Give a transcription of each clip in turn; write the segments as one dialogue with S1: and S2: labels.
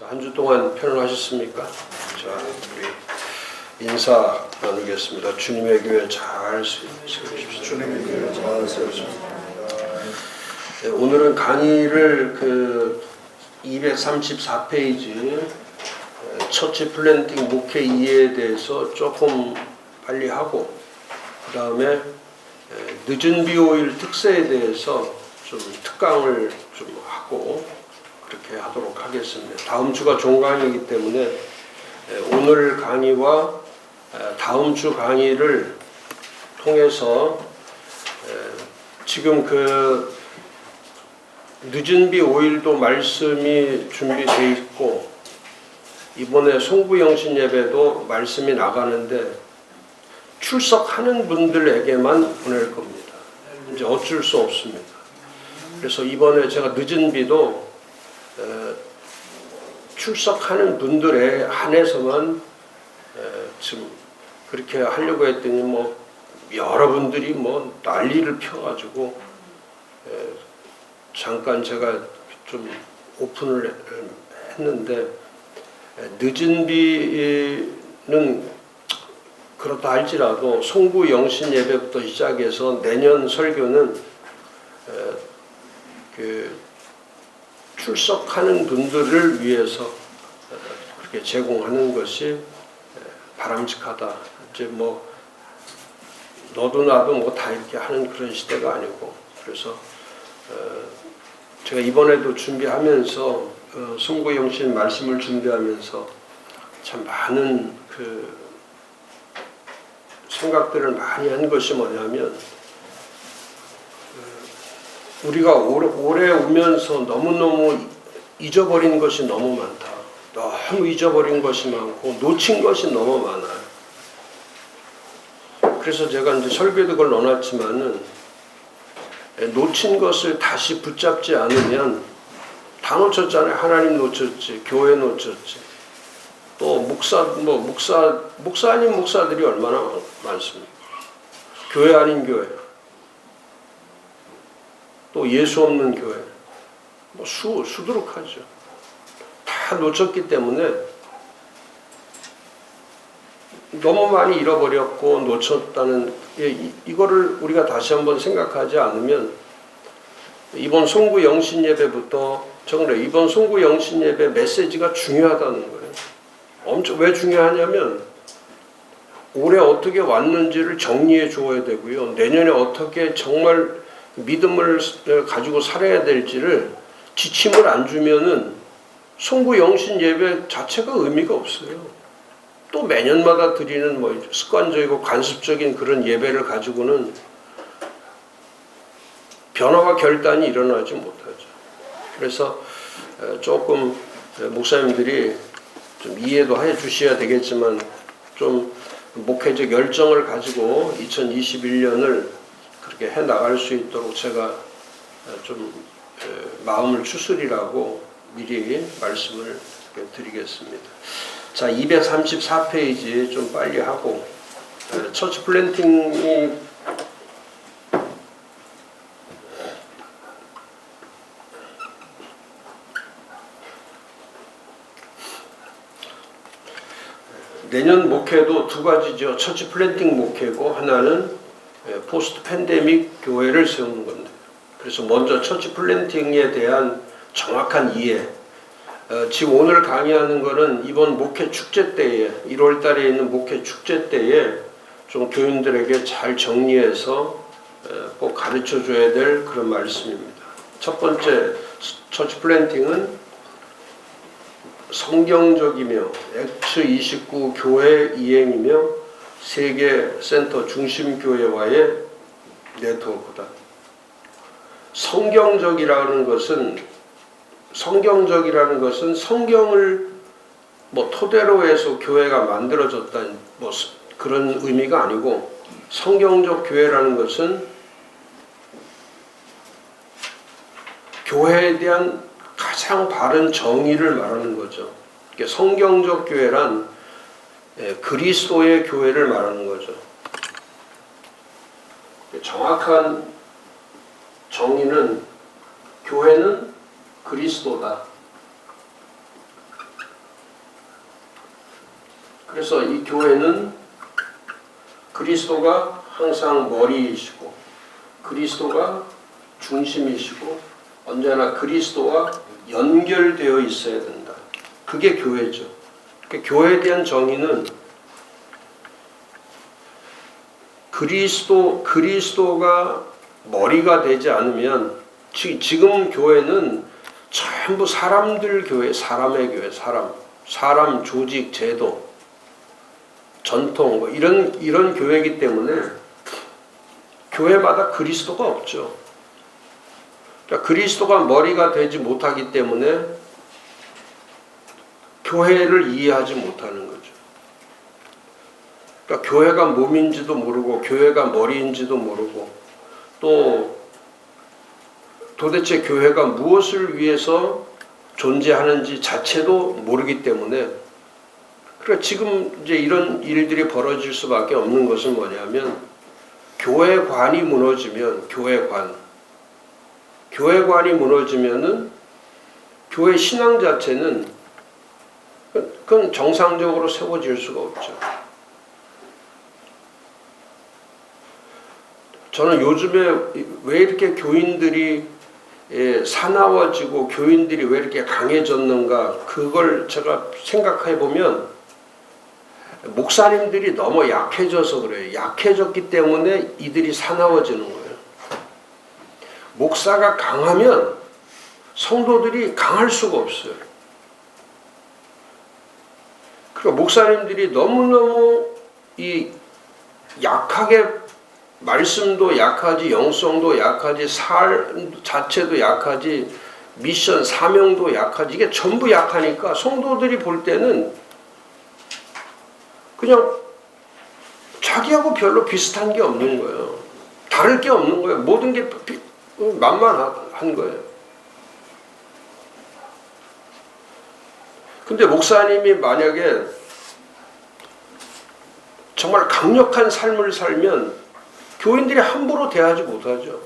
S1: 한 주 동안 편안하셨습니까? 자, 우리 인사 나누겠습니다. 주님의 교회 잘 세우십시오.
S2: 주님의 교회 잘 세우십시오.
S1: 네, 오늘은 강의를 234페이지 처치 플랜팅 목회 이해에 대해서 조금 빨리 하고, 그 다음에 늦은 비 오일 특세에 대해서 좀 특강을 좀 하고 그렇게 하도록 하겠습니다. 다음 주가 종강이기 때문에 오늘 강의와 다음 주 강의를 통해서 지금 늦은 비 5일도 말씀이 준비되어 있고, 이번에 송구영신 예배도 말씀이 나가는데 출석하는 분들에게만 보낼 겁니다. 이제 어쩔 수 없습니다. 그래서 이번에 제가 늦은 비도 출석하는 분들에 한해서만 지금 그렇게 하려고 했더니 여러분들이 난리를 펴가지고 잠깐 제가 좀 오픈을 했는데, 늦은 비는 그렇다 할지라도 송구 영신 예배부터 시작해서 내년 설교는 출석하는 분들을 위해서 그렇게 제공하는 것이 바람직하다. 이제 너도 나도 다 이렇게 하는 그런 시대가 아니고, 그래서 제가 이번에도 준비하면서 송구 영신 말씀을 준비하면서 참 많은 생각들을 많이 한 것이 뭐냐면, 우리가 오래 오면서 너무너무 잊어버린 것이 너무 많다. 너무 잊어버린 것이 많고 놓친 것이 너무 많아요. 그래서 제가 이제 설교도 그걸 넣어놨지만은, 놓친 것을 다시 붙잡지 않으면 다 놓쳤잖아요. 하나님 놓쳤지, 교회 놓쳤지, 또 목사 아닌 목사들이 얼마나 많습니까? 교회 아닌 교회, 또 예수 없는 교회, 수두룩하죠. 다 놓쳤기 때문에 너무 많이 잃어버렸고 놓쳤다는, 이거를 우리가 다시 한번 생각하지 않으면, 이번 송구 영신 예배부터 정말 이번 송구 영신 예배 메시지가 중요하다는 거예요. 왜 중요하냐면, 올해 어떻게 왔는지를 정리해 줘야 되고요. 내년에 어떻게 정말 믿음을 가지고 살아야 될지를 지침을 안 주면은 송구 영신 예배 자체가 의미가 없어요. 또 매년마다 드리는 습관적이고 관습적인 그런 예배를 가지고는 변화와 결단이 일어나지 못하죠. 그래서 조금 목사님들이 좀 이해도 해 주셔야 되겠지만, 좀 목회적 열정을 가지고 2021년을 그렇게 해 나갈 수 있도록 제가 좀 마음을 추스리라고 미리 말씀을 드리겠습니다. 자, 234페이지 좀 빨리 하고, 처치 플랜팅이 내년 목회도 두 가지죠. 처치 플랜팅 목회고, 하나는 포스트 팬데믹 교회를 세우는 건데, 그래서 먼저 처치 플랜팅에 대한 정확한 이해, 지금 오늘 강의하는 거는 이번 목회 축제 때에, 1월 달에 있는 목회 축제 때에 좀 교인들에게 잘 정리해서 꼭 가르쳐 줘야 될 그런 말씀입니다. 첫 번째, 처치 플랜팅은 성경적이며 액츠 29 교회 이행이며 세계 센터 중심 교회와의 네트워크다. 성경적이라는 것은 성경을 토대로 해서 교회가 만들어졌다는 그런 의미가 아니고, 성경적 교회라는 것은 교회에 대한 가장 바른 정의를 말하는 거죠. 성경적 교회란 그리스도의 교회를 말하는 거죠. 정확한 정의는, 교회는 그리스도다. 그래서 이 교회는 그리스도가 항상 머리이시고 그리스도가 중심이시고 언제나 그리스도와 연결되어 있어야 된다. 그게 교회죠. 교회에 대한 정의는 그리스도가 머리가 되지 않으면 지금 교회는 전부 사람들 교회, 사람의 교회, 사람 조직, 제도, 전통 뭐 이런 교회이기 때문에 교회마다 그리스도가 없죠. 그러니까 그리스도가 머리가 되지 못하기 때문에 교회를 이해하지 못하는 거죠. 그러니까 교회가 몸인지도 모르고 교회가 머리인지도 모르고 또 도대체 교회가 무엇을 위해서 존재하는지 자체도 모르기 때문에 그러니까 지금 이제 이런 일들이 벌어질 수밖에 없는 것은 뭐냐면 교회관이 무너지면 교회관이 무너지면은 교회 신앙 자체는 그건 정상적으로 세워질 수가 없죠. 저는 요즘에 왜 이렇게 교인들이 사나워지고 교인들이 왜 이렇게 강해졌는가 그걸 제가 생각해 보면 목사님들이 너무 약해져서 그래요. 약해졌기 때문에 이들이 사나워지는 거예요. 목사가 강하면 성도들이 강할 수가 없어요. 그러니까 목사님들이 너무너무 이 약하게 말씀도 약하지, 영성도 약하지, 삶 자체도 약하지, 미션, 사명도 약하지, 이게 전부 약하니까 성도들이 볼 때는 그냥 자기하고 별로 비슷한 게 없는 거예요. 다를 게 없는 거예요. 모든 게 만만한 거예요. 근데 목사님이 만약에 정말 강력한 삶을 살면 교인들이 함부로 대하지 못하죠.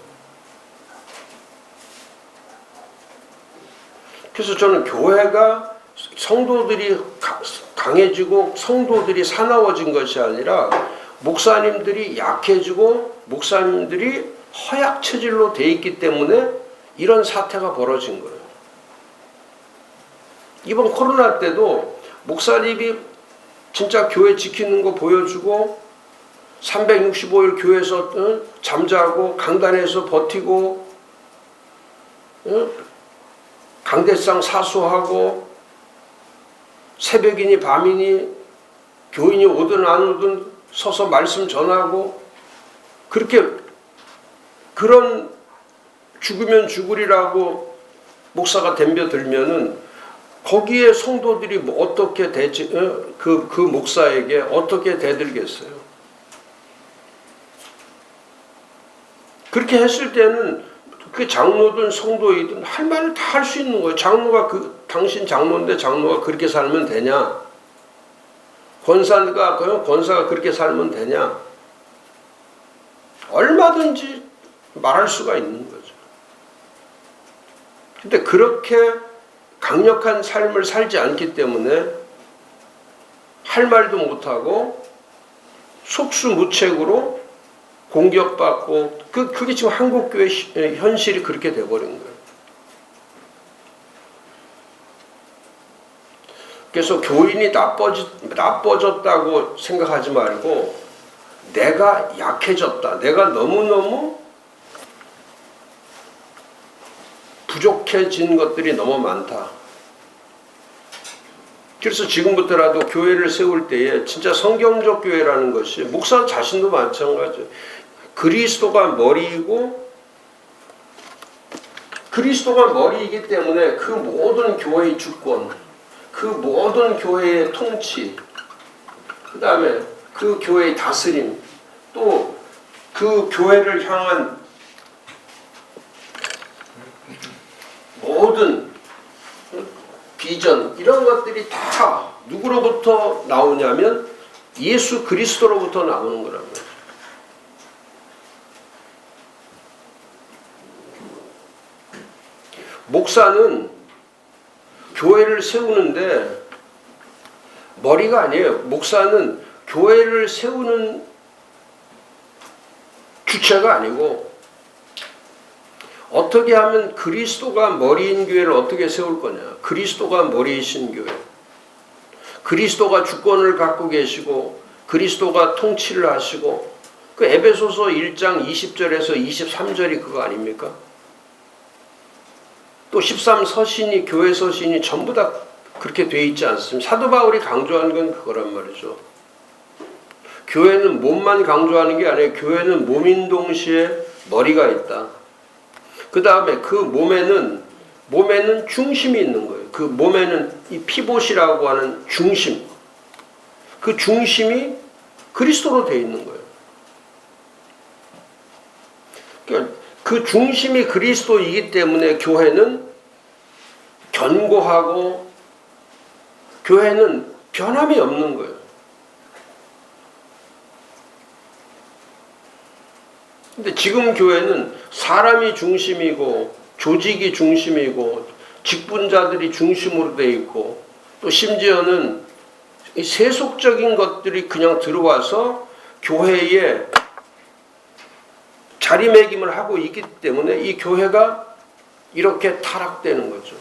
S1: 그래서 저는 교회가 성도들이 강해지고 성도들이 사나워진 것이 아니라 목사님들이 약해지고 목사님들이 허약 체질로 돼 있기 때문에 이런 사태가 벌어진 거예요. 이번 코로나 때도 목사님이 진짜 교회 지키는 거 보여주고 365일 교회에서 잠자고 강단에서 버티고 강대상 사수하고 새벽이니 밤이니 교인이 오든 안 오든 서서 말씀 전하고 그렇게 그런 죽으면 죽으리라고 목사가 덤벼들면은 거기에 성도들이 뭐 어떻게 그 목사에게 어떻게 대들겠어요? 그렇게 했을 때는 그 장로든 성도이든 할 말을 다 할 수 있는 거예요. 장로가 당신 장로인데 장로가 그렇게 살면 되냐? 권사가 그렇게 살면 되냐? 얼마든지 말할 수가 있는 거죠. 근데 그렇게 강력한 삶을 살지 않기 때문에 할 말도 못하고 속수무책으로 공격받고 그게 지금 한국교회 현실이 그렇게 돼버린 거예요. 그래서 교인이 나빠졌다고 생각하지 말고 내가 약해졌다. 내가 너무너무 부족해진 것들이 너무 많다. 그래서 지금부터라도 교회를 세울 때에 진짜 성경적 교회라는 것이 목사 자신도 마찬가지예요. 그리스도가 머리이고 그리스도가 머리이기 때문에 그 모든 교회의 주권, 그 모든 교회의 통치, 그 다음에 그 교회의 다스림, 또 그 교회를 향한 모든 비전 이런 것들이 다 누구로부터 나오냐면 예수 그리스도로부터 나오는 거라고요. 목사는 교회를 세우는데 머리가 아니에요. 목사는 교회를 세우는 주체가 아니고 어떻게 하면 그리스도가 머리인 교회를 어떻게 세울 거냐. 그리스도가 머리이신 교회. 그리스도가 주권을 갖고 계시고 그리스도가 통치를 하시고 그 에베소서 1장 20절에서 23절이 그거 아닙니까? 또 13 서신이 교회 서신이 전부 다 그렇게 돼 있지 않습니까? 사도 바울이 강조하는 건 그거란 말이죠. 교회는 몸만 강조하는 게 아니에요. 교회는 몸인 동시에 머리가 있다. 그 다음에 그 몸에는 중심이 있는 거예요. 그 몸에는 이 피봇이라고 하는 중심. 그 중심이 그리스도로 되어 있는 거예요. 그러니까 그 중심이 그리스도이기 때문에 교회는 견고하고 교회는 변함이 없는 거예요. 근데 지금 교회는 사람이 중심이고 조직이 중심이고 직분자들이 중심으로 되어 있고 또 심지어는 이 세속적인 것들이 그냥 들어와서 교회에 자리매김을 하고 있기 때문에 이 교회가 이렇게 타락되는 거죠.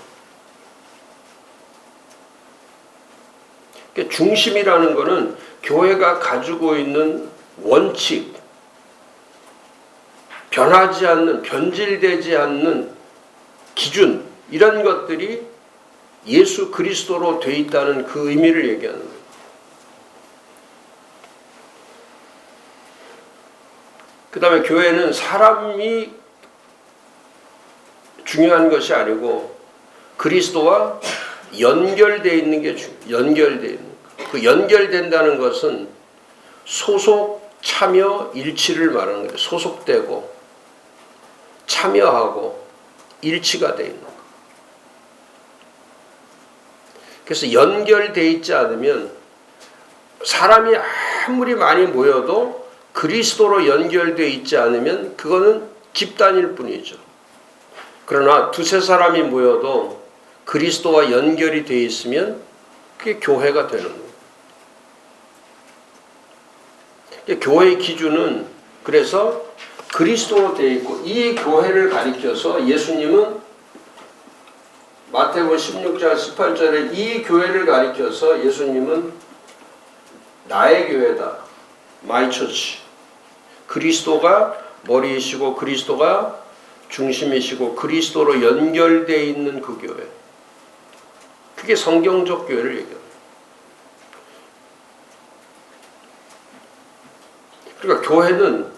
S1: 그러니까 중심이라는 것은 교회가 가지고 있는 원칙, 변하지 않는, 변질되지 않는 기준, 이런 것들이 예수 그리스도로 되어 있다는 그 의미를 얘기하는 거예요. 그 다음에 교회는 사람이 중요한 것이 아니고 그리스도와 연결되어 있는 게 연결되어 있는 거예요. 그 연결된다는 것은 소속, 참여, 일치를 말하는 거예요. 소속되고 참여하고 일치가 되어 있는 거예요. 그래서 연결되어 있지 않으면 사람이 아무리 많이 모여도 그리스도로 연결되어 있지 않으면 그거는 집단일 뿐이죠. 그러나 두세 사람이 모여도 그리스도와 연결이 되어 있으면 그게 교회가 되는 거예요. 교회의 기준은 그래서 그리스도로 되어 있고 이 교회를 가리켜서 예수님은 마태복음 16장 18절에 이 교회를 가리켜서 예수님은 나의 교회다. My church. 그리스도가 머리이시고 그리스도가 중심이시고 그리스도로 연결되어 있는 그 교회. 그게 성경적 교회를 얘기합니다. 그러니까 교회는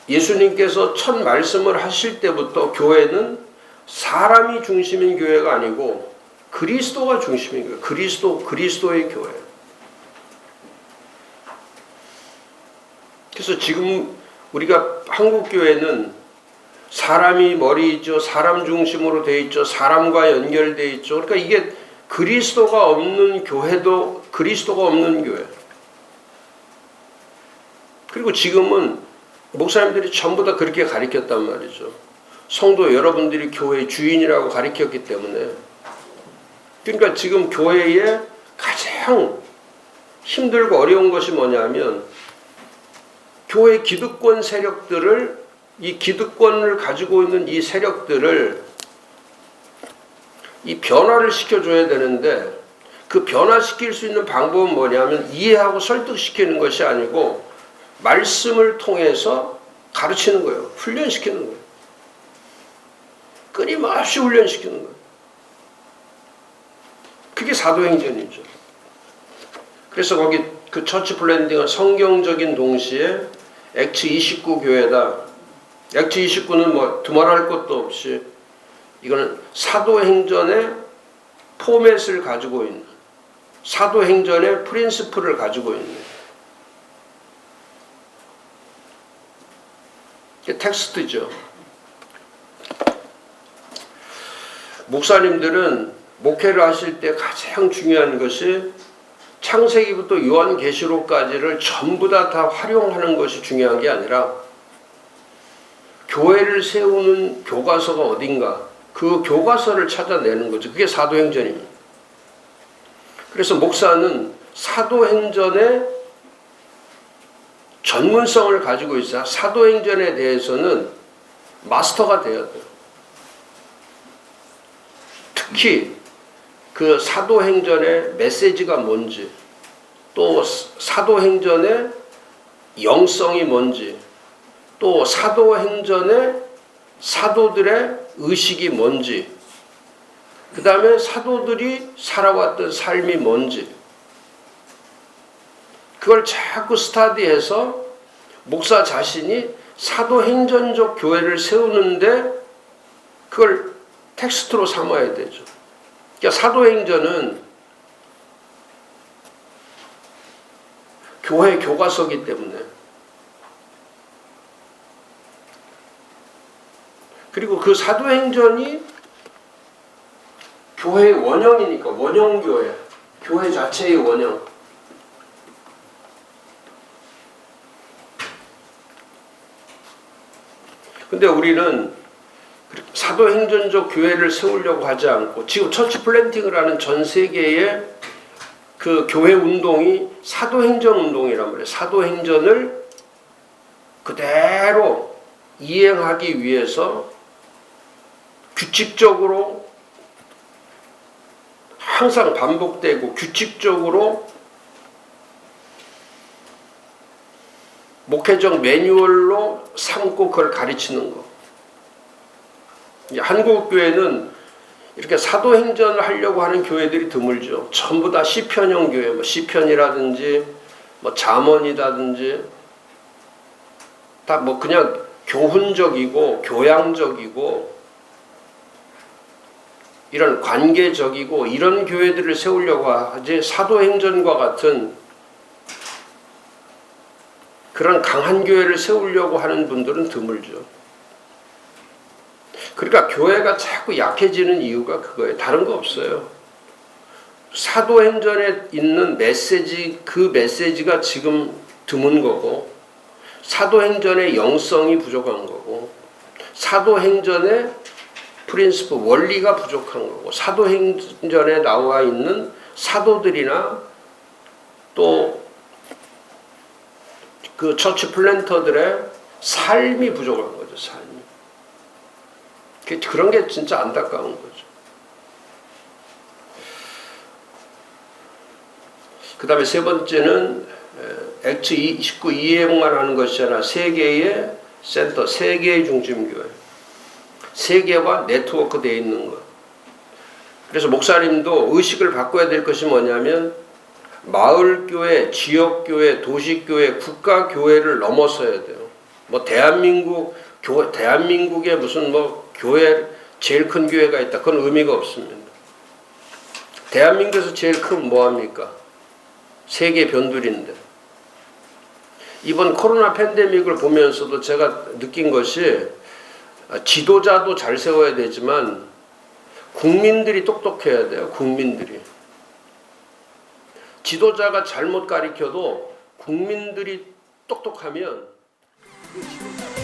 S1: 예수님께서 첫 말씀을 하실 때부터 교회는 사람이 중심인 교회가 아니고 그리스도가 중심인 교회. 그리스도의 교회. 그래서 지금 우리가 한국 교회는 사람이 머리이죠. 사람 중심으로 되어 있죠. 사람과 연결되어 있죠. 그러니까 이게 그리스도가 없는 교회도 그리스도가 없는 교회. 그리고 지금은 목사님들이 전부 다 그렇게 가르쳤단 말이죠. 성도 여러분들이 교회의 주인이라고 가르쳤기 때문에. 그러니까 지금 교회에 가장 힘들고 어려운 것이 뭐냐면 교회 기득권 세력들을 이 기득권을 가지고 있는 이 세력들을 이 변화를 시켜줘야 되는데 그 변화시킬 수 있는 방법은 뭐냐면 이해하고 설득시키는 것이 아니고 말씀을 통해서 가르치는 거예요. 훈련시키는 거예요. 끊임없이 훈련시키는 거예요. 그게 사도행전이죠. 그래서 거기 그 처치 플랜딩은 성경적인 동시에 액트 29 교회다. 액트 29는 뭐 두말할 것도 없이 이거는 사도행전의 포맷을 가지고 있는 사도행전의 프린시플을 가지고 있는 텍스트죠. 목사님들은 목회를 하실 때 가장 중요한 것이 창세기부터 요한계시록까지를 전부 다 활용하는 것이 중요한 게 아니라 교회를 세우는 교과서가 어딘가 그 교과서를 찾아내는 거죠. 그게 사도행전입니다. 그래서 목사는 사도행전의 전문성을 가지고 있어야 사도행전에 대해서는 마스터가 되어야 돼요. 특히 그 사도행전의 메시지가 뭔지, 또 사도행전의 영성이 뭔지, 또 사도행전의 사도들의 의식이 뭔지, 그 다음에 사도들이 살아왔던 삶이 뭔지, 그걸 자꾸 스터디해서 목사 자신이 사도행전적 교회를 세우는데 그걸 텍스트로 삼아야 되죠. 그러니까 사도행전은 교회 교과서이기 때문에, 그리고 그 사도행전이 교회의 원형이니까, 원형교회, 교회 자체의 원형. 근데 우리는 사도행전적 교회를 세우려고 하지 않고, 지금 처치 플랜팅을 하는 전 세계의 그 교회 운동이 사도행전 운동이란 말이에요. 사도행전을 그대로 이행하기 위해서 규칙적으로 항상 반복되고 규칙적으로 목회적 매뉴얼로 삼고 그걸 가르치는 거. 한국 교회는 이렇게 사도행전을 하려고 하는 교회들이 드물죠. 전부 다 시편형 교회, 뭐 시편이라든지 뭐 잠언이라든지 다 뭐 그냥 교훈적이고 교양적이고 이런 관계적이고 이런 교회들을 세우려고 하지, 사도행전과 같은 그런 강한 교회를 세우려고 하는 분들은 드물죠. 그러니까 교회가 자꾸 약해지는 이유가 그거예요. 다른 거 없어요. 사도행전에 있는 메시지, 그 메시지가 지금 드문 거고, 사도행전의 영성이 부족한 거고, 사도행전의 프린시플, 원리가 부족한 거고, 사도행전에 나와 있는 사도들이나 또 그 처치 플랜터들의 삶이 부족한 거죠. 삶이. 그런 게 진짜 안타까운 거죠. 그 다음에 세 번째는 액트 19 이해만 하는 것이 아니라 세계의 센터, 세계의 중심교회, 세계와 네트워크 되어 있는 것. 그래서 목사님도 의식을 바꿔야 될 것이 뭐냐면, 마을교회, 지역교회, 도시교회, 국가교회를 넘어서야 돼요. 뭐 대한민국에 무슨 뭐 교회, 제일 큰 교회가 있다, 그건 의미가 없습니다. 대한민국에서 제일 큰 뭐합니까? 세계 변두리인데. 이번 코로나 팬데믹을 보면서도 제가 느낀 것이, 지도자도 잘 세워야 되지만 국민들이 똑똑해야 돼요. 국민들이. 지도자가 잘못 가르쳐도 국민들이 똑똑하면 그 지도자